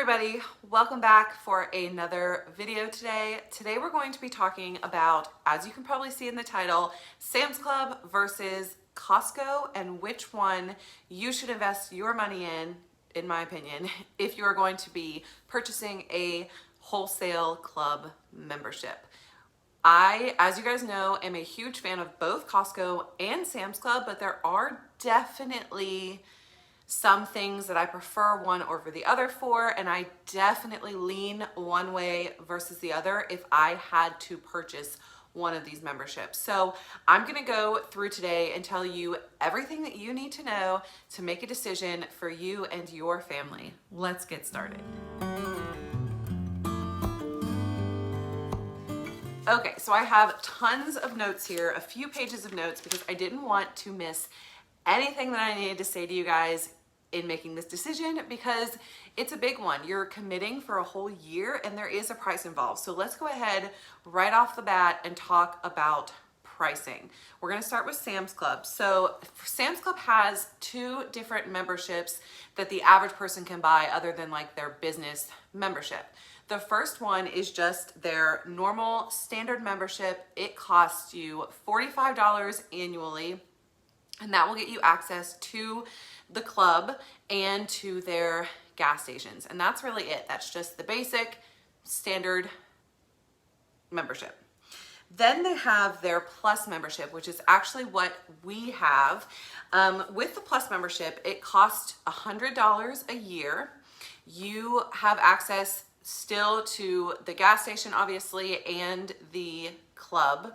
everybody, welcome back for another video today. Today we're going to be talking about, as you can probably see in the title, Sam's Club versus Costco and which one you should invest your money in my opinion, if you are going to be purchasing a wholesale club membership. I, as you guys know, am a huge fan of both Costco and Sam's Club, but there are definitely some things that I prefer one over the other for, and I definitely lean one way versus the other if I had to purchase one of these memberships. So I'm gonna go through today and tell you everything that you need to know to make a decision for you and your family. Let's get started. Okay, so I have tons of notes here, a few pages of notes, because I didn't want to miss anything that I needed to say to you guys in making this decision, because it's a big one. You're committing for a whole year and there is a price involved. So let's go ahead right off the bat and talk about pricing. We're gonna start with Sam's Club. So Sam's Club has two different memberships that the average person can buy other than like their business membership. The first one is just their normal standard membership. It costs you $45 annually, and that will get you access to the club and to their gas stations. And that's really it. That's just the basic standard membership. Then they have their Plus membership, which is actually what we have. With the Plus membership, it costs $100 a year. You have access still to the gas station, obviously, and the club.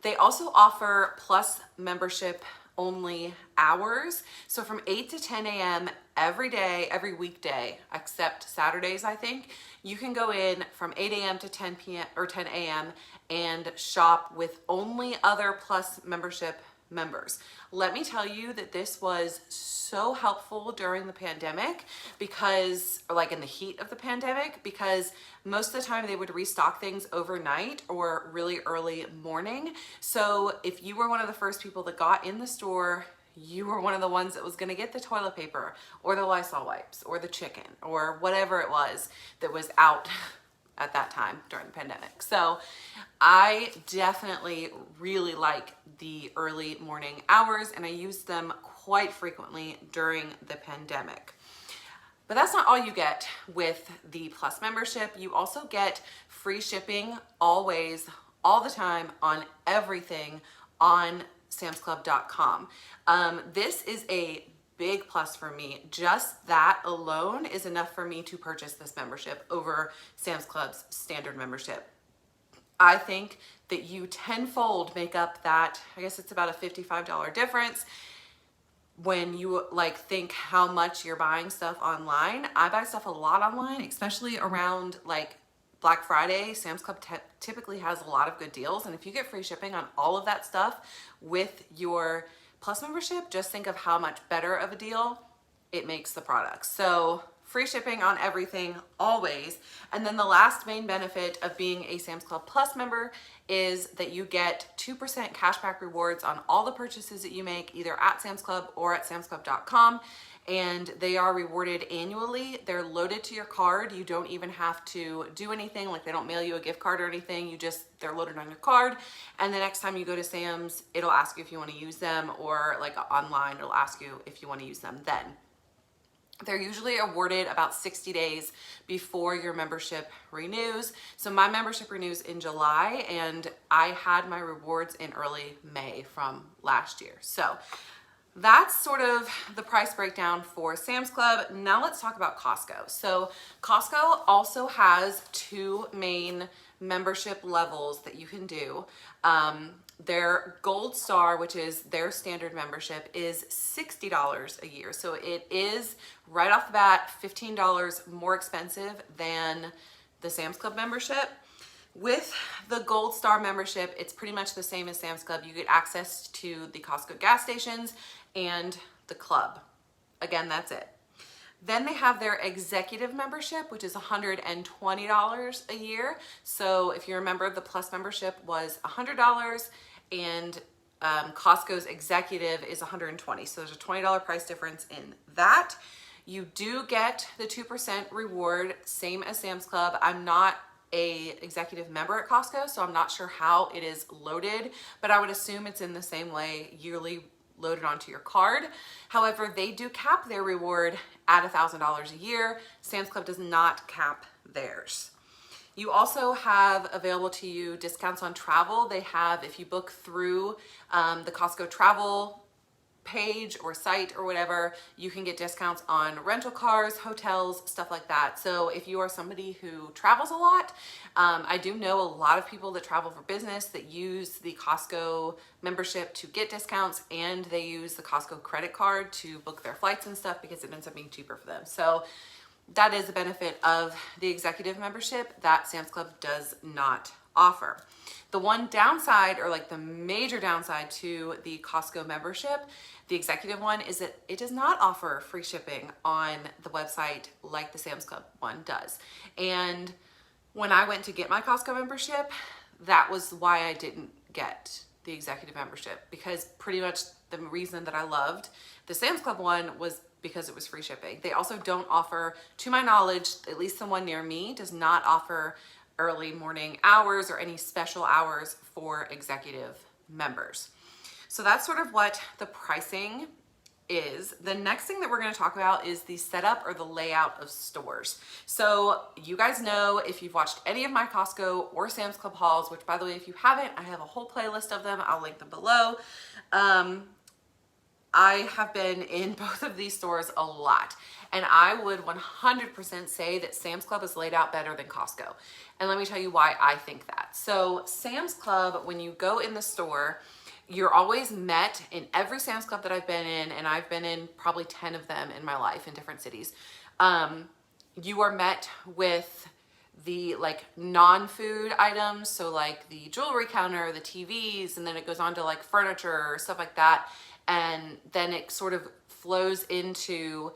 They also offer Plus membership only hours. So from 8 to 10 a.m. every day, every weekday, except Saturdays, I think, you can go in from 8 a.m. to 10 p.m. or 10 a.m. and shop with only other Plus membership members. Let me tell you that this was so helpful during the pandemic, because, or like in the heat of the pandemic, because most of the time they would restock things overnight or really early morning. So if you were one of the first people that got in the store, you were one of the ones that was going to get the toilet paper or the Lysol wipes or the chicken or whatever it was that was out at that time during the pandemic. So I definitely really like the early morning hours, and I use them quite frequently during the pandemic. But that's not all you get with the Plus membership. You also get free shipping always, all the time, on everything on samsclub.com. This is a big plus for me. Just that alone is enough for me to purchase this membership over Sam's Club's standard membership. I think that you tenfold make up that, I guess it's about a $55 difference when you like think how much you're buying stuff online. I buy stuff a lot online, especially around like Black Friday. Sam's Club typically has a lot of good deals, and if you get free shipping on all of that stuff with your Plus membership, just think of how much better of a deal it makes the product. So free shipping on everything always. And then the last main benefit of being a Sam's Club Plus member is that you get 2% cashback rewards on all the purchases that you make, either at Sam's Club or at samsclub.com. And they are rewarded annually. They're loaded to your card. You don't even have to do anything, like they don't mail you a gift card or anything. They're loaded on your card. And the next time you go to Sam's, it'll ask you if you want to use them, or like online, it'll ask you if you want to use them then. They're usually awarded about 60 days before your membership renews. So my membership renews in July, and I had my rewards in early May from last year. So that's sort of the price breakdown for Sam's Club. Now let's talk about Costco. So Costco also has two main membership levels that you can do. Their Gold Star, which is their standard membership, is $60 a year. So it is right off the bat $15 more expensive than the Sam's Club membership. With the Gold Star membership, it's pretty much the same as Sam's Club. You get access to the Costco gas stations and the club. Again, that's it. Then they have their executive membership, which is $120 a year. So if you remember, the Plus membership was $100, and Costco's executive is $120. So there's a $20 price difference in that. You do get the 2% reward, same as Sam's Club. I'm not a executive member at Costco, so I'm not sure how it is loaded, but I would assume it's in the same way, yearly loaded onto your card. However, they do cap their reward at $1,000 a year. Sam's Club does not cap theirs. You also have available to you discounts on travel. They have, if you book through the Costco travel page or site or whatever, you can get discounts on rental cars, hotels, stuff like that. So if you are somebody who travels a lot, I do know a lot of people that travel for business that use the Costco membership to get discounts, and they use the Costco credit card to book their flights and stuff because it ends up being cheaper for them. So that is a benefit of the executive membership that Sam's Club does not offer. The one downside, or like the major downside to the Costco membership, the executive one, is that it does not offer free shipping on the website like the Sam's Club one does. And when I went to get my Costco membership, that was why I didn't get the executive membership, because pretty much the reason that I loved the Sam's Club one was because it was free shipping. They also don't offer, to my knowledge, at least the one near me, does not offer early morning hours or any special hours for executive members. So that's sort of what the pricing is. The next thing that we're going to talk about is the setup or the layout of stores. So you guys know, if you've watched any of my Costco or Sam's Club hauls, which by the way, if you haven't, I have a whole playlist of them. I'll link them below. I have been in both of these stores a lot, and I would 100% say that Sam's Club is laid out better than Costco. And let me tell you why I think that. So Sam's Club, when you go in the store, you're always met in every Sam's Club that I've been in, and I've been in probably 10 of them in my life in different cities. You are met with the like non-food items, so like the jewelry counter, the TVs, and then it goes on to like furniture or stuff like that. And then it sort of flows into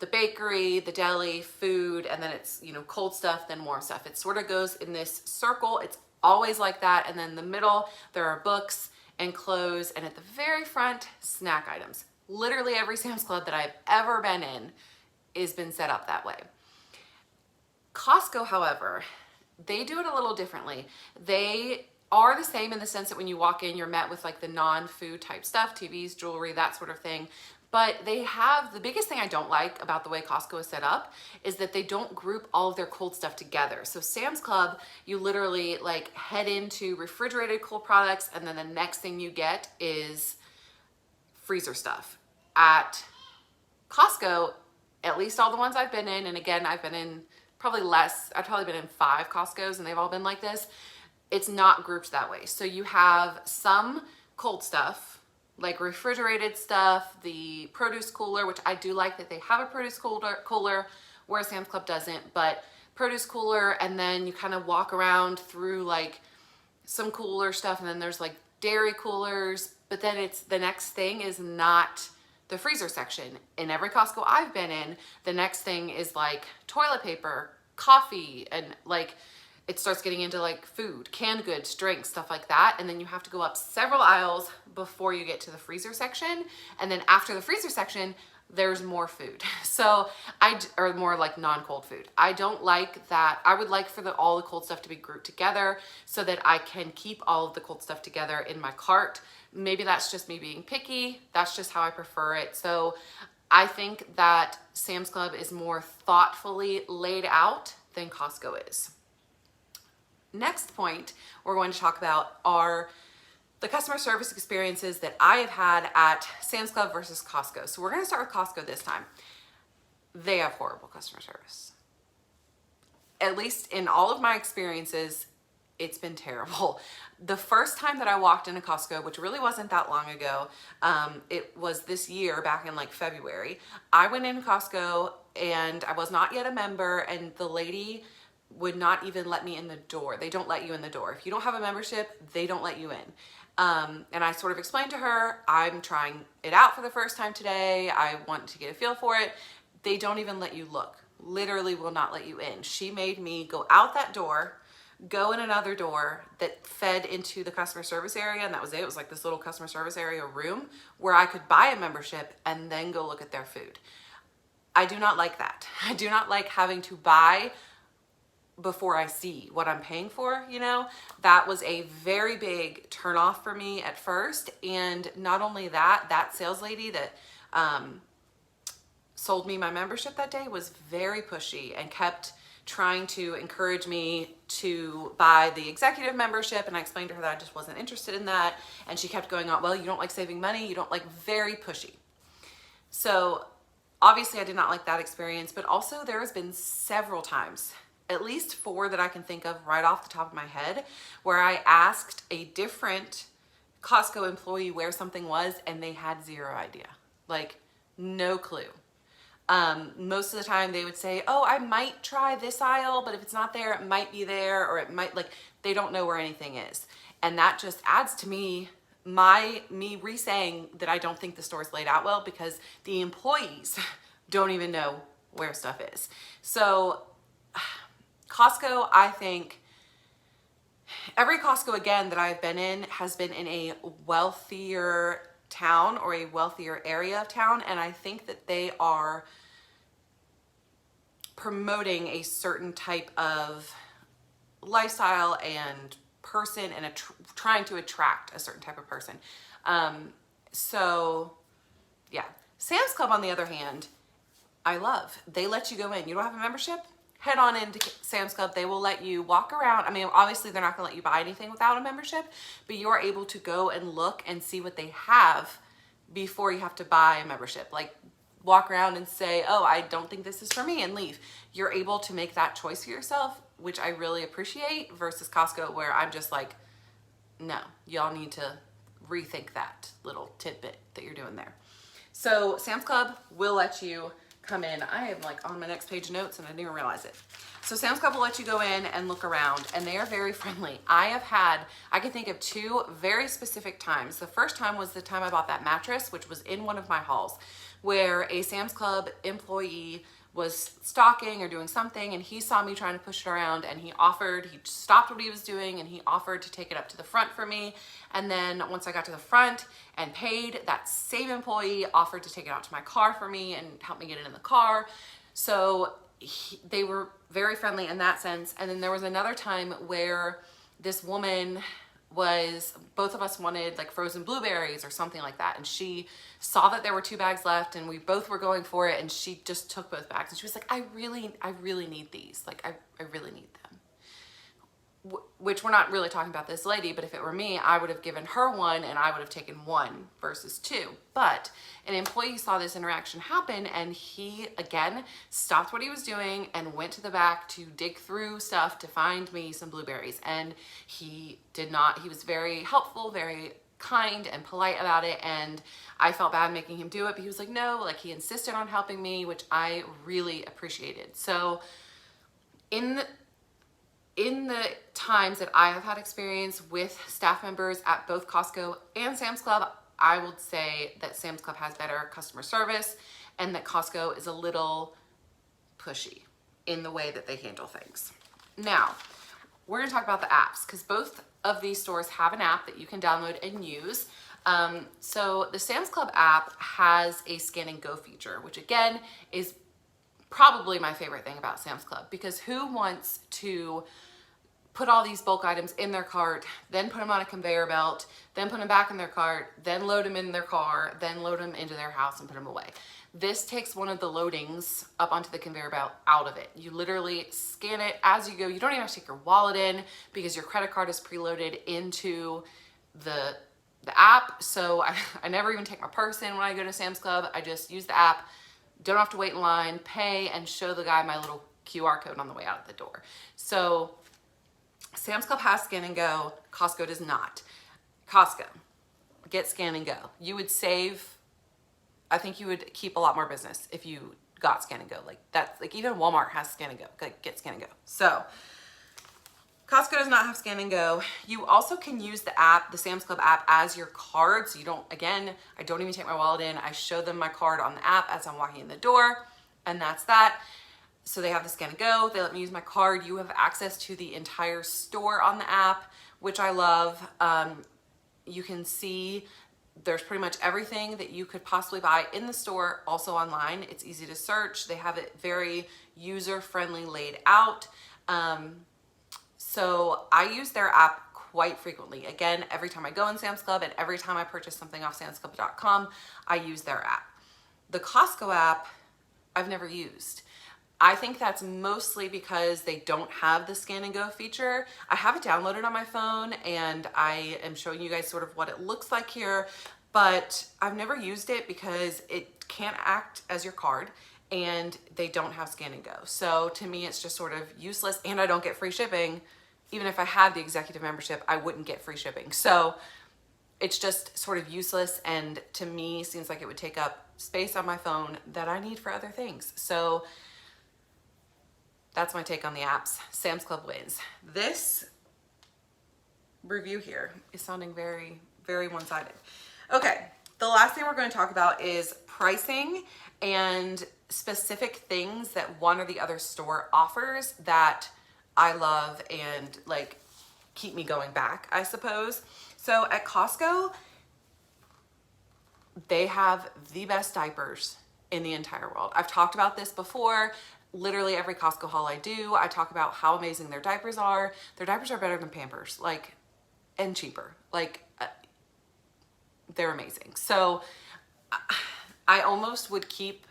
the bakery, the deli, food, and then it's, you know, cold stuff, then warm stuff. It sort of goes in this circle. It's always like that. And then in the middle, there are books and clothes, and at the very front, snack items. Literally every Sam's Club that I've ever been in has been set up that way. Costco, however, they do it a little differently. They are the same in the sense that when you walk in, you're met with like the non-food type stuff, TVs, jewelry, that sort of thing. But they have, the biggest thing I don't like about the way Costco is set up is that they don't group all of their cold stuff together. So Sam's Club, you literally like head into refrigerated cold products, and then the next thing you get is freezer stuff. At Costco, at least all the ones I've been in, and again, I've been in probably less, I've probably been in 5 Costcos and they've all been like this. It's not grouped that way. So you have some cold stuff, like refrigerated stuff, the produce cooler, which I do like that they have a produce cooler where Sam's Club doesn't, but produce cooler, and then you kind of walk around through like some cooler stuff, and then there's like dairy coolers, but then it's the next thing is not the freezer section. In every Costco I've been in, the next thing is like toilet paper, coffee, and like it starts getting into like food, canned goods, drinks, stuff like that. And then you have to go up several aisles before you get to the freezer section. And then after the freezer section, there's more food. So or more like non-cold food. I don't like that. I would like for all the cold stuff to be grouped together so that I can keep all of the cold stuff together in my cart. Maybe that's just me being picky. That's just how I prefer it. So I think that Sam's Club is more thoughtfully laid out than Costco is. Next point we're going to talk about are the customer service experiences that I have had at Sam's Club versus Costco. So we're going to start with Costco this time. They have horrible customer service. At least in all of my experiences, it's been terrible. The first time that I walked into Costco, which really wasn't that long ago, it was this year, back in like February, I went into Costco and I was not yet a member, and the lady would not even let me in the door. They don't let you in the door. If you don't have a membership, they don't let you in. And I sort of explained to her, I'm trying it out for the first time today. I want to get a feel for it. They don't even let you look. Literally will not let you in. She made me go out that door, go in another door that fed into the customer service area, and that was it. It was like this little customer service area room where I could buy a membership and then go look at their food. I do not like that. I do not like having to buy before I see what I'm paying for, you know? That was a very big turnoff for me at first. And not only that, that sales lady that sold me my membership that day was very pushy and kept trying to encourage me to buy the executive membership. And I explained to her that I just wasn't interested in that. And she kept going on, well, you don't like saving money. You don't like, very pushy. So obviously I did not like that experience, but also there has been several times, at least 4 that I can think of right off the top of my head, where I asked a different Costco employee where something was and they had 0 idea, like no clue. Most of the time they would say, oh, I might try this aisle, but if it's not there, it might be there, or it might, like, they don't know where anything is. And that just adds to me re-saying that I don't think the store's laid out well, because the employees don't even know where stuff is. So Costco, I think every Costco again that I've been in has been in a wealthier town or a wealthier area of town. And I think that they are promoting a certain type of lifestyle and person and trying to attract a certain type of person. So yeah, Sam's Club on the other hand, I love. They let you go in. You don't have a membership? Head on into Sam's Club. They will let you walk around. I mean, obviously they're not gonna let you buy anything without a membership, but you're able to go and look and see what they have before you have to buy a membership. Like, walk around and say, oh, I don't think this is for me, and leave. You're able to make that choice for yourself, which I really appreciate, versus Costco where I'm just like, no, y'all need to rethink that little tidbit that you're doing there. So Sam's Club will let you come in. I am like on my next page of notes and I didn't even realize it. So Sam's Club will let you go in and look around, and they are very friendly. I can think of 2 very specific times. The first time was the time I bought that mattress, which was in one of my hauls, where a Sam's Club employee was stalking or doing something, and he saw me trying to push it around, and he stopped what he was doing and he offered to take it up to the front for me. And then once I got to the front and paid, that same employee offered to take it out to my car for me and help me get it in the car. So they were very friendly in that sense. And then there was another time where this woman both of us wanted like frozen blueberries or something like that. And she saw that there were 2 bags left and we both were going for it. And she just took both bags and she was like, I really need these. Like, I really need them. Which we're not really talking about this lady, but if it were me, I would have given her 1 and I would have taken 1 versus 2. But an employee saw this interaction happen and he, again, stopped what he was doing and went to the back to dig through stuff to find me some blueberries. And he was very helpful, very kind and polite about it. And I felt bad making him do it, but he was like, no, like he insisted on helping me, which I really appreciated. So in the times that I have had experience with staff members at both Costco and Sam's Club, I would say that Sam's Club has better customer service and that Costco is a little pushy in the way that they handle things. Now, we're gonna talk about the apps, because both of these stores have an app that you can download and use. So the Sam's Club app has a scan and go feature, which again is probably my favorite thing about Sam's Club, because who wants to put all these bulk items in their cart, then put them on a conveyor belt, then put them back in their cart, then load them in their car, then load them into their house and put them away. This takes one of the loadings up onto the conveyor belt out of it. You literally scan it as you go. You don't even have to take your wallet in because your credit card is preloaded into the app. So I never even take my purse in when I go to Sam's Club. I just use the app, don't have to wait in line, pay, and show the guy my little QR code on the way out of the door. So Sam's Club has scan and go, Costco does not. Costco, get scan and go. You would save, I think you would keep a lot more business if you got scan and go. Like that's, like even Walmart has scan and go, like get scan and go. So Costco does not have scan and go. You also can use the app, the Sam's Club app, as your card. So you don't, again, I don't even take my wallet in. I show them my card on the app as I'm walking in the door, and that's that. So they have the scan and go. They let me use my card. You have access to the entire store on the app, which I love. You can see There's pretty much everything that you could possibly buy in the store, also online. It's easy to search. They have it very user-friendly laid out. So I use their app quite frequently. Again, every time I go in Sam's Club and every time I purchase something off samsclub.com, I use their app. The Costco app, I've never used. I think that's mostly because they don't have the scan and go feature. I have it downloaded on my phone and I am showing you guys sort of what it looks like here, but I've never used it because it can't act as your card and they don't have scan and go. So to me, it's just sort of useless, and I don't get free shipping. Even if I had the executive membership, I wouldn't get free shipping. So it's just sort of useless, and to me seems like it would take up space on my phone that I need for other things. So that's my take on the apps. Sam's Club wins. This review here is sounding very, very one-sided. Okay, the last thing we're going to talk about is pricing and specific things that one or the other store offers that I love and like keep me going back, I suppose. So at Costco, they have the best diapers in the entire world. I've talked about this before. Literally every Costco haul I do, I talk about how amazing their diapers are. Their diapers are better than Pampers, like, and cheaper. Like, they're amazing. So I almost would keep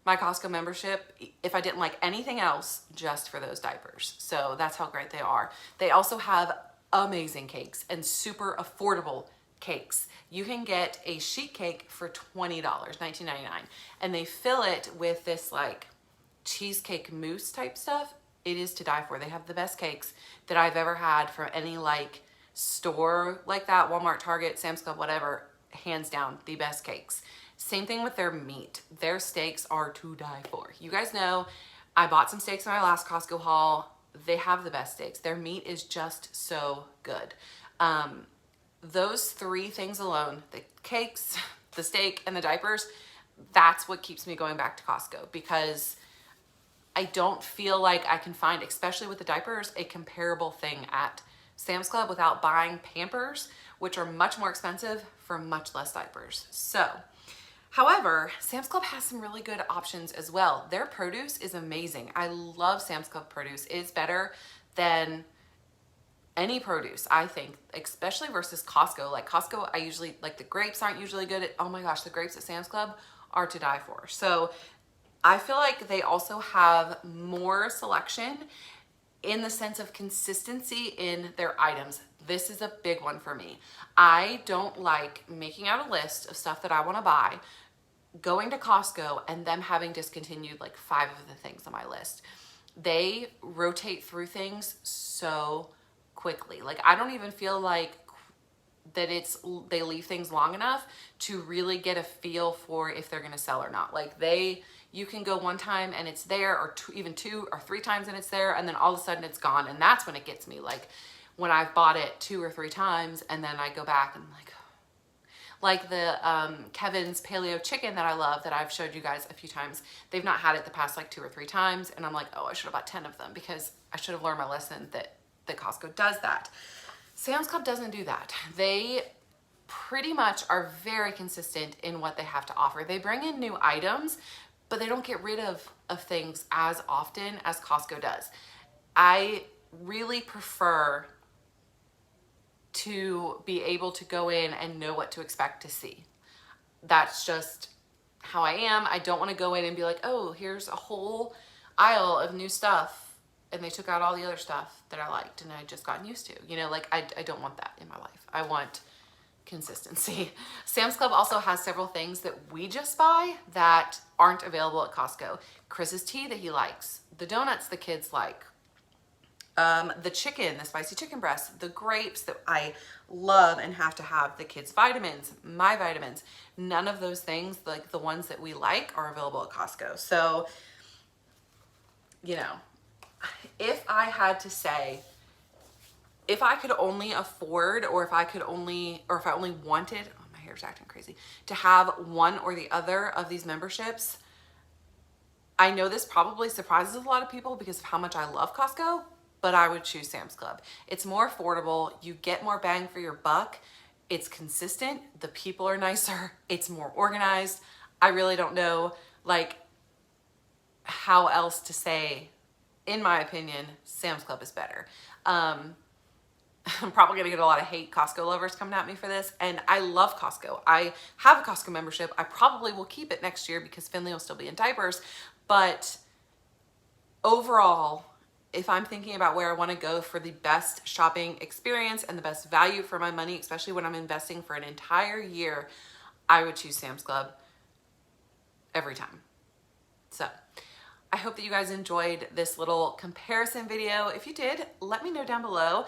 my Costco membership if I didn't like anything else just for those diapers. So that's how great they are. They also have amazing cakes and super affordable cakes. You can get a sheet cake for $20, $19.99, and they fill it with this like cheesecake mousse type stuff. It is to die for. They have the best cakes that I've ever had from any like store like that, Walmart, Target, Sam's Club, whatever. Hands down, the best cakes. Same thing with their meat. Their steaks are to die for. You guys know I bought some steaks in my last Costco haul. They have the best steaks. Their meat is just so good. Those three things alone, the cakes, the steak, and the diapers, that's what keeps me going back to Costco, because I don't feel like I can find, especially with the diapers, a comparable thing at Sam's Club without buying Pampers, which are much more expensive for much less diapers. So, however, Sam's Club has some really good options as well. Their produce is amazing. I love Sam's Club produce. It's better than any produce, I think, especially versus Costco. Like Costco, I usually, like the grapes aren't usually good at, oh my gosh, the grapes at Sam's Club are to die for. So I feel like they also have more selection in the sense of consistency in their items. This is a big one for me. I don't like making out a list of stuff that I want to buy, going to Costco, and them having discontinued like 5 of the things on my list. They rotate through things so quickly. Like I don't even feel like that they leave things long enough to really get a feel for if they're gonna sell or not. Like you can go one time and it's there, or even 2 or 3 times and it's there, and then all of a sudden it's gone. And that's when it gets me. Like when I've bought it 2 or 3 times and then I go back and I'm like the Kevin's Paleo Chicken that I love, that I've showed you guys a few times. They've not had it the past like 2 or 3 times, and I'm like, oh, I should have bought 10 of them because I should have learned my lesson that Costco does that. Sam's Club doesn't do that. They pretty much are very consistent in what they have to offer. They bring in new items, but they don't get rid of things as often as Costco does. I really prefer to be able to go in and know what to expect to see. That's just how I am. I don't want to go in and be like, oh, here's a whole aisle of new stuff, and they took out all the other stuff that I liked and I just gotten used to. You know, like I don't want that in my life. I want consistency. Sam's Club also has several things that we just buy that aren't available at Costco. Chris's tea that he likes, the donuts the kids like, the chicken, the spicy chicken breast, the grapes that I love and have to have, the kids' vitamins, my vitamins. None of those things, like the ones that we like, are available at Costco. So, you know, if I had to say, if I could only afford, or if I only wanted, oh, my hair's acting crazy, to have one or the other of these memberships, I know this probably surprises a lot of people because of how much I love Costco, but I would choose Sam's Club. It's more affordable. You get more bang for your buck. It's consistent. The people are nicer. It's more organized. I really don't know like how else to say, in my opinion, Sam's Club is better. I'm probably gonna get a lot of hate Costco lovers coming at me for this, and I love Costco. I have a Costco membership. I probably will keep it next year because Finley will still be in diapers, but overall, if I'm thinking about where I wanna go for the best shopping experience and the best value for my money, especially when I'm investing for an entire year, I would choose Sam's Club every time. So I hope that you guys enjoyed this little comparison video. If you did, let me know down below.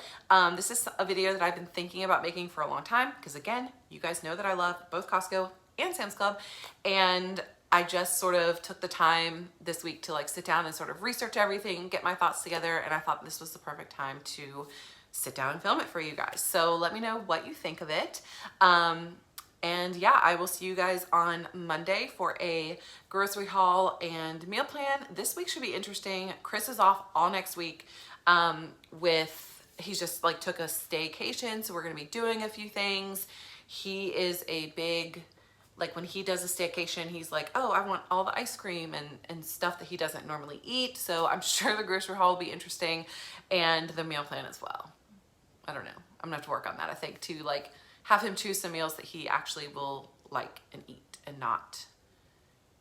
This is a video that I've been thinking about making for a long time because, again, you guys know that I love both Costco and Sam's Club, and I just sort of took the time this week to like sit down and sort of research everything, get my thoughts together, and I thought this was the perfect time to sit down and film it for you guys. So let me know what you think of it. And yeah, I will see you guys on Monday for a grocery haul and meal plan. This week should be interesting. Chris is off all next week he's just like took a staycation, so we're gonna be doing a few things. He is a big, like when he does a staycation, he's like, oh, I want all the ice cream and stuff that he doesn't normally eat. So I'm sure the grocery haul will be interesting, and the meal plan as well. I don't know. I'm gonna have to work on that, I think, to like have him choose some meals that he actually will like and eat, and not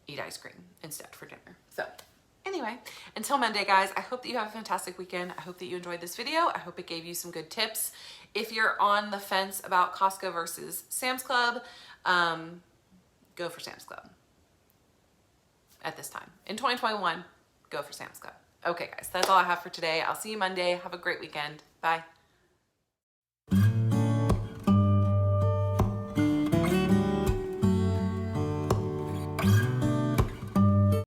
eat ice cream instead for dinner. So anyway, until Monday, guys, I hope that you have a fantastic weekend. I hope that you enjoyed this video. I hope it gave you some good tips. If you're on the fence about Costco versus Sam's Club, go for Sam's Club at this time. In 2021, go for Sam's Club. Okay, guys, that's all I have for today. I'll see you Monday. Have a great weekend. Bye.